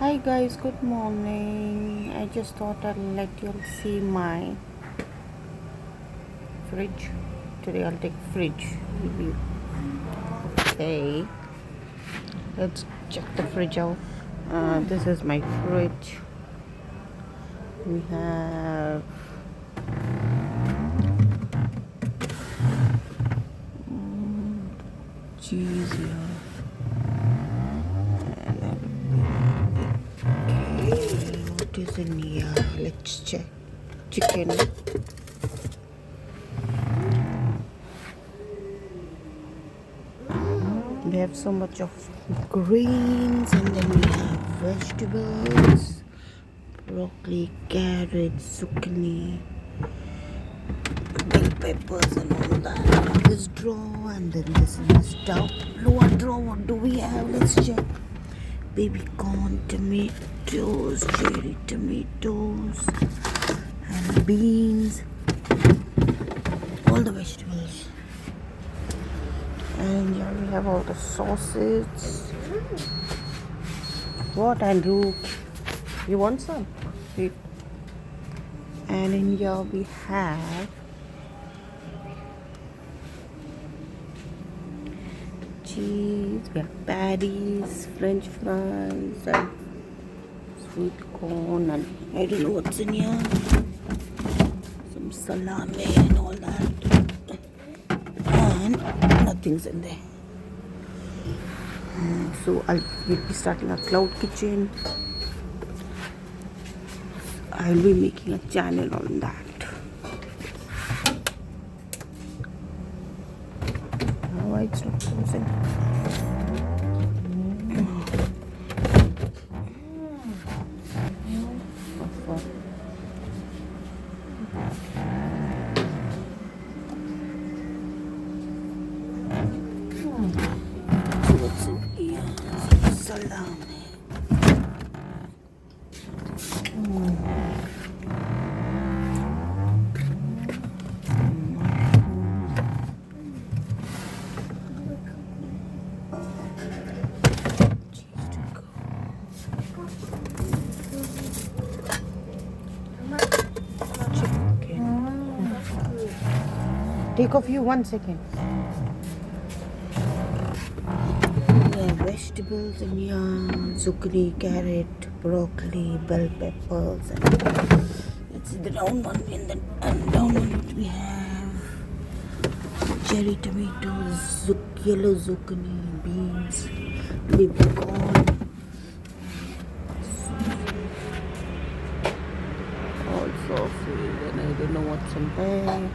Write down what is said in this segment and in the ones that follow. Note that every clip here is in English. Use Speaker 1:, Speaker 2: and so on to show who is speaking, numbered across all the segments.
Speaker 1: Hi guys, good morning. I just thought I'll let you all see my fridge. Today I'll take fridge review. Okay, let's check the fridge out. This is my fridge. We have cheese here. Okay, what is in here? Let's check. Chicken. We have so much of greens, and then we have vegetables, broccoli, carrots, zucchini, bell peppers, and all that. This drawer, and then this is the top lower drawer. What do we have? Let's check. Baby corn, tomatoes, cherry tomatoes, and beans. All the vegetables. And here we have all the sauces. What, Andrew? You want some? Wait. And in here we have cheese, we have patties, french fries, and sweet corn, and I don't know what's in here. Some salami and all that. And nothing's in there. So we'll be starting a cloud kitchen. I'll be making a channel on that. Why it's not closing? What's in here? Salami. Take off you 1 second. Yeah, vegetables in here, zucchini, carrot, broccoli, bell peppers, and let's see the round one. And down one what we have cherry tomatoes, yellow zucchini, beans, baby corn, all sauces, and I don't know what's in there.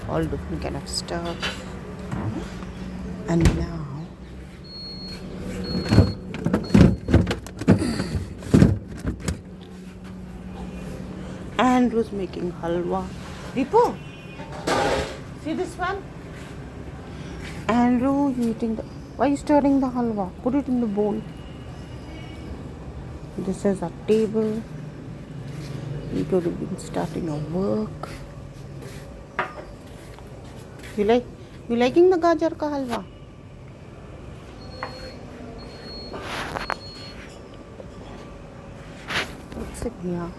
Speaker 1: All different kind of stuff. And now Andrew's making halwa. Deepu, see this one? Andrew, you eating the... Why are you stirring the halwa? Put it in the bowl. This is our table. We're going to be starting our work. You liking the gajar ka halwa? What's it here?